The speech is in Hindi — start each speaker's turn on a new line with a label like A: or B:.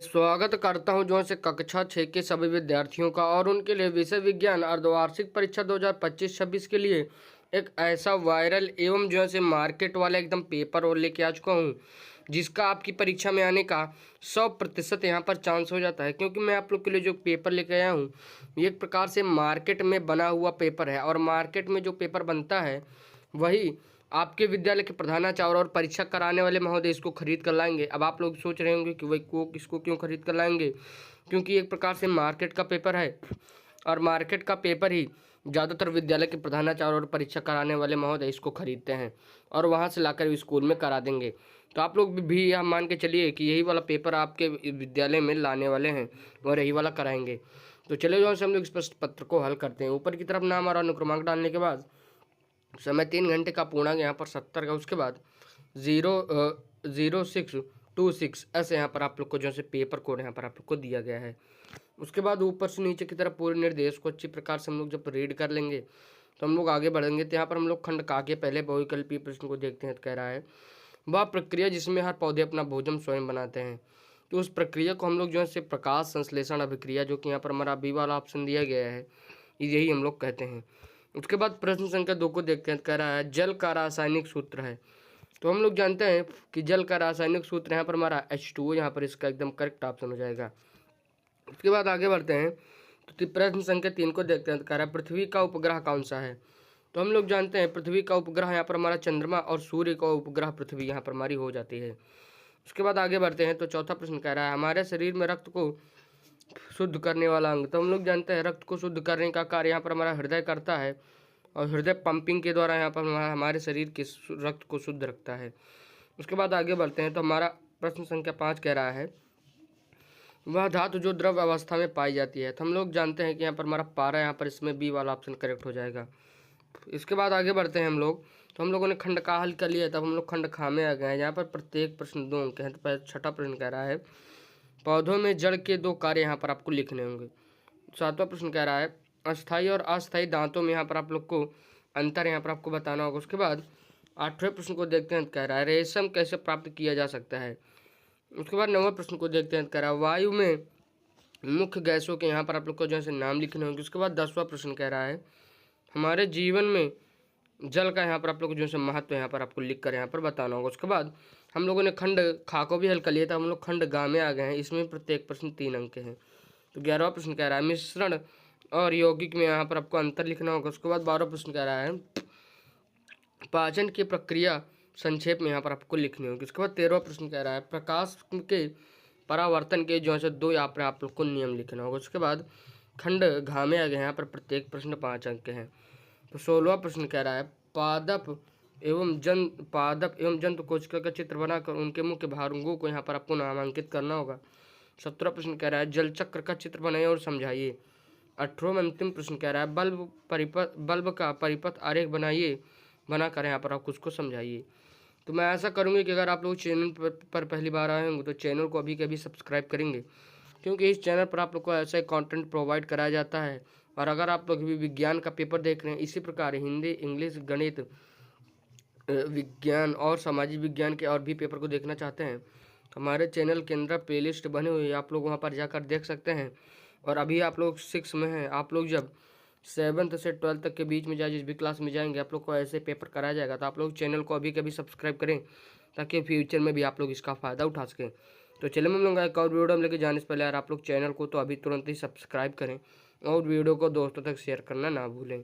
A: स्वागत करता हूं जो से कक्षा 6 के सभी विद्यार्थियों का और उनके लिए विषय विज्ञान अर्धवार्षिक परीक्षा 2025-26 के लिए एक ऐसा वायरल एवं जो है मार्केट वाला एकदम पेपर और लेके आ चुका हूं जिसका आपकी परीक्षा में आने का 100% यहाँ पर चांस हो जाता है। क्योंकि मैं आप लोग के लिए जो पेपर लेके आया हूँ ये एक प्रकार से मार्केट में बना हुआ पेपर है और मार्केट में जो पेपर बनता है वही आपके विद्यालय के प्रधानाचार्य और परीक्षा कराने वाले महोदय इसको खरीद कर लाएंगे। अब आप लोग सोच रहे होंगे कि वही को इसको क्यों खरीद कर लाएंगे, क्योंकि एक प्रकार से मार्केट का पेपर है और मार्केट का पेपर ही ज़्यादातर विद्यालय के प्रधानाचार्य और परीक्षा कराने वाले महोदय इसको खरीदते हैं और वहाँ से लाकर स्कूल में करा देंगे। तो आप लोग भी यह मान के चलिए कि यही वाला पेपर आपके विद्यालय में लाने वाले हैं और यही वाला कराएंगे। तो चलिए जो हम लोग इस प्रश्न पत्र को हल करते हैं। ऊपर की तरफ नाम और अनुक्रमांक डालने के बाद समय 3 घंटे का, पूर्णांक यहाँ पर 70 का, उसके बाद 0626 ऐसे यहाँ पर आप लोग को जो है पेपर कोड यहाँ पर आप लोग को दिया गया है। उसके बाद ऊपर से नीचे की तरफ पूरे निर्देश को अच्छी प्रकार से हम लोग जब रीड कर लेंगे तो हम लोग आगे बढ़ेंगे। तो यहाँ पर हम लोग खंड का के पहले बहुविकल्पीय प्रश्न को देखते हैं। तो कह रहा है वह प्रक्रिया जिसमें हर पौधे अपना भोजन स्वयं बनाते हैं। तो उस प्रक्रिया को हम लोग जो है प्रकाश संश्लेषण अभिक्रिया, जो कि यहाँ पर हमारा बी वाला ऑप्शन दिया गया है, यही हम लोग कहते हैं। उसके बाद प्रश्न संख्या 2 को देखते हैं। कह रहा है जल का रासायनिक सूत्र है। तो हम लोग जानते हैं कि जल का रासायनिक सूत्र यहाँ पर हमारा H2O, यहाँ पर इसका एकदम करेक्ट ऑप्शन हो जाएगा। उसके बाद आगे बढ़ते हैं तो प्रश्न संख्या 3 को देखते हैं। तो कह रहा है पृथ्वी का उपग्रह कौन सा है। तो हम लोग जानते हैं पृथ्वी का उपग्रह यहाँ पर हमारा चंद्रमा और सूर्य का उपग्रह पृथ्वी यहाँ पर हमारी हो जाती है। उसके बाद आगे बढ़ते हैं तो चौथा प्रश्न कह रहा है हमारे शरीर में रक्त को शुद्ध करने वाला अंग। तो हम लोग जानते हैं रक्त को शुद्ध करने का कार्य यहाँ पर हमारा हृदय करता है और हृदय पंपिंग के द्वारा यहाँ पर हमारे शरीर के रक्त को शुद्ध रखता है। उसके बाद आगे बढ़ते हैं तो हमारा प्रश्न संख्या 5 कह रहा है वह धातु जो द्रव अवस्था में पाई जाती है। तो हम लोग जानते हैं कि यहाँ पर हमारा पारा, यहाँ पर इसमें बी वाला ऑप्शन करेक्ट हो जाएगा। इसके बाद आगे बढ़ते हैं हम लोग तो हम लोगों ने खंड का हल कर लिया, तब हम लोग खंड खा में आ गए हैं। यहाँ पर प्रत्येक प्रश्न 2 अंक हैं। तो पहले छठा प्रश्न कह रहा है पौधों में जड़ के 2 कार्य यहाँ पर आपको लिखने होंगे। 7वां प्रश्न कह रहा है अस्थायी और अस्थायी दांतों में यहाँ पर आप लोग को अंतर यहाँ पर आपको बताना होगा। उसके बाद 8वें प्रश्न को देखते हैं। कह रहा है रेशम कैसे प्राप्त किया जा सकता है। उसके बाद 9वें प्रश्न को देखते हैं। कह रहा है वायु में मुख्य गैसों के यहाँ पर आप लोग को जैसे नाम लिखने होंगे। उसके बाद 10वां प्रश्न कह रहा है हमारे जीवन में जल का यहाँ पर आप लोग जो है महत्व यहाँ पर आपको लिख कर यहाँ पर बताना होगा। उसके बाद हम लोगों ने खंड खा को भी हल कर लिया था, हम लोग खंड गा में आ गए हैं। इसमें प्रत्येक प्रश्न 3 अंक के हैं। तो 11वां प्रश्न कह रहा है मिश्रण और यौगिक में यहाँ पर आपको अंतर लिखना होगा। उसके बाद 12वां प्रश्न कह रहा है पाचन की प्रक्रिया संक्षेप में यहाँ पर आपको लिखनी होगी। उसके बाद 13वां प्रश्न कह रहा है प्रकाश के परावर्तन के जो है 2 यहाँ पर आप लोग को नियम लिखना होगा। उसके बाद खंड घा में आ गए, यहाँ पर प्रत्येक प्रश्न 5 अंक के हैं। तो 16वां प्रश्न कह रहा है पादप एवं जंतु कोशिका का चित्र बनाकर उनके मुख्य भागों को यहाँ पर आपको नामांकित करना होगा। 17वां प्रश्न कह रहा है जल चक्र का चित्र बनाइए और समझाइए। 18वां अंतिम प्रश्न कह रहा है बल्ब का परिपथ आरेख बनाकर यहाँ पर आप उसको समझाइए। तो मैं ऐसा करूँगी कि अगर आप लोग चैनल पर पहली बार आए होंगे तो चैनल को अभी के अभी सब्सक्राइब करेंगे, क्योंकि इस चैनल पर आप लोग को ऐसा कंटेंट प्रोवाइड कराया जाता है। और अगर आप लोग भी विज्ञान का पेपर देख रहे हैं, इसी प्रकार हिंदी, इंग्लिश, गणित, विज्ञान और सामाजिक विज्ञान के और भी पेपर को देखना चाहते हैं तो हमारे चैनल के अंदर प्लेलिस्ट बनी हुई है, आप लोग वहां पर जाकर देख सकते हैं। और अभी आप लोग 6 में हैं, आप लोग जब 7th से 12th तक के बीच में जाए जिस भी क्लास में जाएंगे आप लोग को ऐसे पेपर कराया जाएगा। तो आप लोग चैनल को अभी के अभी सब्सक्राइब करें ताकि फ्यूचर में भी आप लोग इसका फ़ायदा उठा सकें। तो चलिए हम लोग एक और वीडियो में लेके जाने से पहले यार आप लोग चैनल को तो अभी तुरंत ही सब्सक्राइब करें और वीडियो को दोस्तों तक शेयर करना ना भूलें।